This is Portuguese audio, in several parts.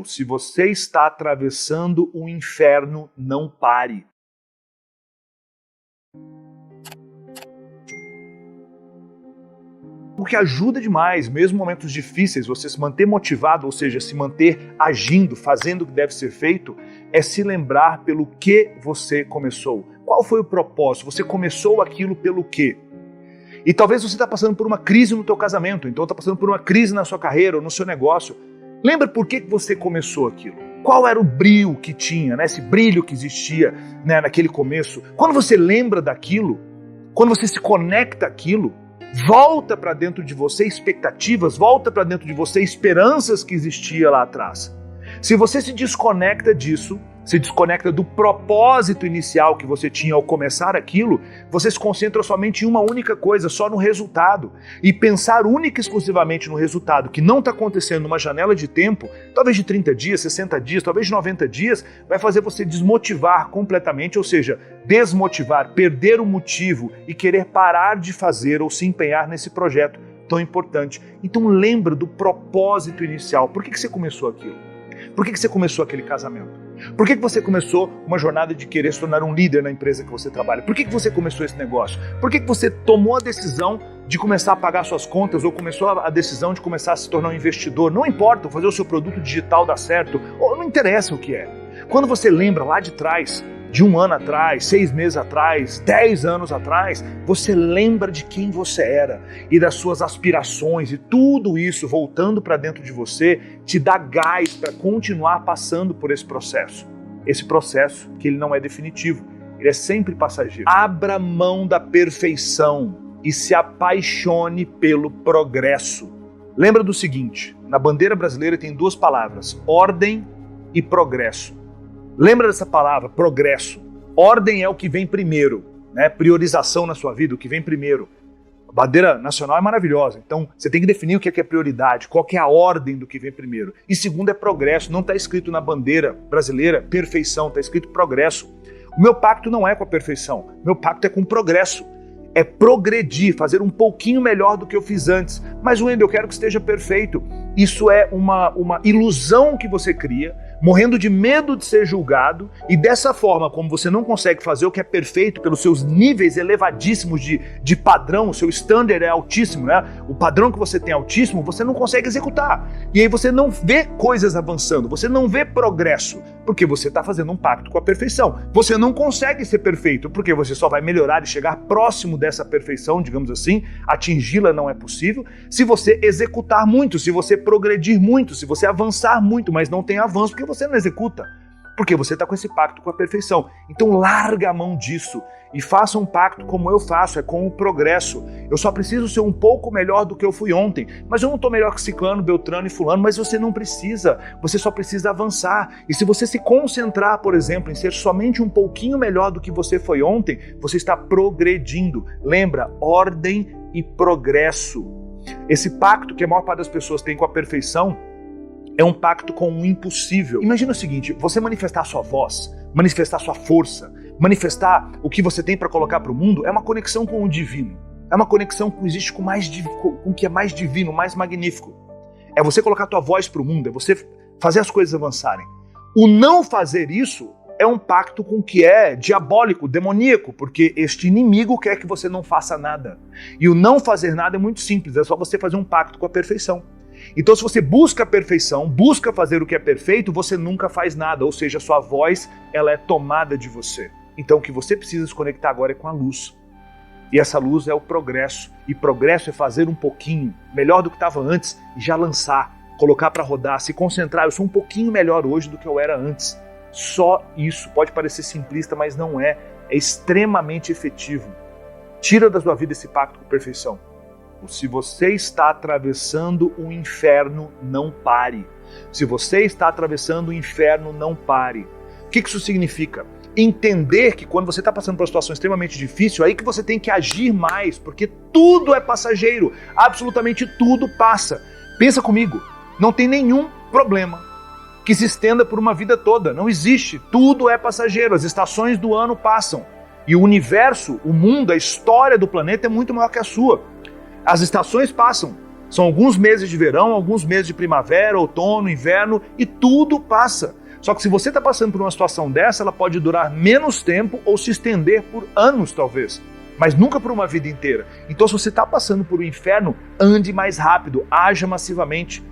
Se você está atravessando um inferno, não pare. O que ajuda demais, mesmo em momentos difíceis, você se manter motivado, ou seja, se manter agindo, fazendo o que deve ser feito, é se lembrar pelo que você começou. Qual foi o propósito? Você começou aquilo pelo quê? E talvez você está passando por uma crise no teu casamento, então está passando por uma crise na sua carreira ou no seu negócio. Lembra por que você começou aquilo? Qual era o brilho que tinha, né? Esse brilho que existia, né, naquele começo? Quando você lembra daquilo, quando você se conecta àquilo, volta para dentro de você expectativas, volta para dentro de você esperanças que existia lá atrás. Se você se desconecta disso, se desconecta do propósito inicial que você tinha ao começar aquilo, você se concentra somente em uma única coisa, só no resultado. E pensar única e exclusivamente no resultado que não está acontecendo numa janela de tempo, talvez de 30 dias, 60 dias, talvez de 90 dias, vai fazer você desmotivar completamente, ou seja, desmotivar, perder o motivo e querer parar de fazer ou se empenhar nesse projeto tão importante. Então lembra do propósito inicial. Por que você começou aquilo? Por que você começou aquele casamento? Por que você começou uma jornada de querer se tornar um líder na empresa que você trabalha? Por que você começou esse negócio? Por que você tomou a decisão de começar a pagar suas contas ou começou a decisão de começar a se tornar um investidor? Não importa, fazer o seu produto digital dar certo, ou não interessa o que é. Quando você lembra lá de trás, de 1 ano atrás, 6 meses atrás, 10 anos atrás, você lembra de quem você era e das suas aspirações, e tudo isso voltando para dentro de você te dá gás para continuar passando por esse processo. Esse processo que ele não é definitivo, ele é sempre passageiro. Abra mão da perfeição e se apaixone pelo progresso. Lembra do seguinte, na bandeira brasileira tem 2 palavras, ordem e progresso. Lembra dessa palavra, progresso. Ordem é o que vem primeiro, né? Priorização na sua vida, o que vem primeiro. A bandeira nacional é maravilhosa, então você tem que definir o que é prioridade, qual que é a ordem do que vem primeiro. E segundo é progresso, não está escrito na bandeira brasileira perfeição, está escrito progresso. O meu pacto não é com a perfeição, meu pacto é com o progresso. É progredir, fazer um pouquinho melhor do que eu fiz antes. Mas, Wendel, eu quero que esteja perfeito. Isso é uma ilusão que você cria, morrendo de medo de ser julgado, e dessa forma, como você não consegue fazer o que é perfeito pelos seus níveis elevadíssimos de padrão, o seu standard é altíssimo, né? O padrão que você tem é altíssimo, você não consegue executar. E aí você não vê coisas avançando, você não vê progresso, porque você está fazendo um pacto com a perfeição. Você não consegue ser perfeito, porque você só vai melhorar e chegar próximo dessa perfeição, digamos assim, atingi-la não é possível, se você executar muito, se você progredir muito, se você avançar muito, mas não tem avanço, porque você não executa, porque você está com esse pacto com a perfeição. Então larga a mão disso e faça um pacto como eu faço, é com o progresso. Eu só preciso ser um pouco melhor do que eu fui ontem, mas eu não estou melhor que Ciclano, Beltrano e Fulano, mas você não precisa, você só precisa avançar. E se você se concentrar, por exemplo, em ser somente um pouquinho melhor do que você foi ontem, você está progredindo. Lembra, ordem e progresso. Esse pacto que a maior parte das pessoas tem com a perfeição é um pacto com o impossível. Imagina o seguinte, você manifestar a sua voz, manifestar a sua força, manifestar o que você tem para colocar para o mundo, é uma conexão com o divino. É uma conexão que existe com o que é mais divino, mais magnífico. É você colocar a tua voz para o mundo, é você fazer as coisas avançarem. O não fazer isso é um pacto com o que é diabólico, demoníaco, porque este inimigo quer que você não faça nada. E o não fazer nada é muito simples, é só você fazer um pacto com a perfeição. Então, se você busca a perfeição, busca fazer o que é perfeito, você nunca faz nada, ou seja, a sua voz ela é tomada de você. Então, o que você precisa se conectar agora é com a luz. E essa luz é o progresso. E progresso é fazer um pouquinho melhor do que estava antes e já lançar, colocar para rodar, se concentrar. Eu sou um pouquinho melhor hoje do que eu era antes. Só isso. Pode parecer simplista, mas não é. É extremamente efetivo. Tira da sua vida esse pacto com perfeição. Se você está atravessando o inferno, não pare. Se você está atravessando o inferno, não pare. O que isso significa? Entender que quando você está passando por uma situação extremamente difícil, aí que você tem que agir mais, porque tudo é passageiro, absolutamente tudo passa. Pensa comigo, não tem nenhum problema que se estenda por uma vida toda, não existe, tudo é passageiro, as estações do ano passam. E o universo, o mundo, a história do planeta é muito maior que a sua. As estações passam, São alguns meses de verão, alguns meses de primavera, outono, inverno e tudo passa. Só que se você está passando por uma situação dessa, ela pode durar menos tempo ou se estender por anos talvez, mas nunca por uma vida inteira. Então se você está passando por um inferno, ande mais rápido, haja massivamente.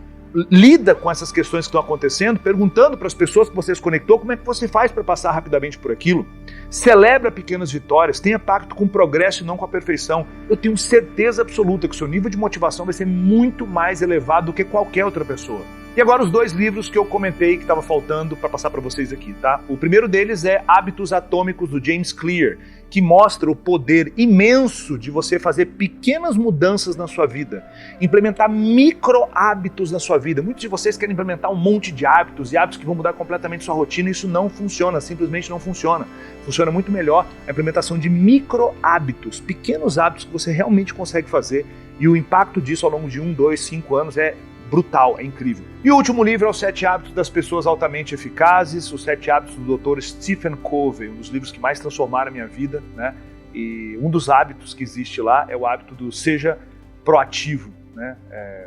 Lida com essas questões que estão acontecendo, perguntando para as pessoas que você se conectou como é que você faz para passar rapidamente por aquilo. Celebra pequenas vitórias, tenha pacto com o progresso e não com a perfeição. Eu tenho certeza absoluta que o seu nível de motivação vai ser muito mais elevado do que qualquer outra pessoa. E agora os 2 livros que eu comentei que estava faltando para passar para vocês aqui, tá? O primeiro deles é Hábitos Atômicos, do James Clear, que mostra o poder imenso de você fazer pequenas mudanças na sua vida, implementar micro hábitos na sua vida. Muitos de vocês querem implementar um monte de hábitos e hábitos que vão mudar completamente sua rotina, e isso não funciona, simplesmente não funciona. Funciona muito melhor a implementação de micro hábitos, pequenos hábitos que você realmente consegue fazer, e o impacto disso ao longo de 1, 2, 5 anos é brutal, é incrível. E o último livro é Os 7 Hábitos das Pessoas Altamente Eficazes, Os 7 Hábitos do Dr. Stephen Covey, um dos livros que mais transformaram a minha vida, né? E um dos hábitos que existe lá é o hábito do seja proativo, né?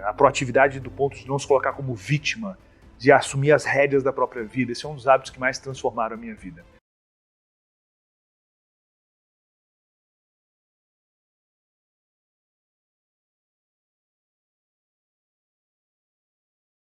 A proatividade do ponto de não se colocar como vítima, de assumir as rédeas da própria vida. Esse é um dos hábitos que mais transformaram a minha vida.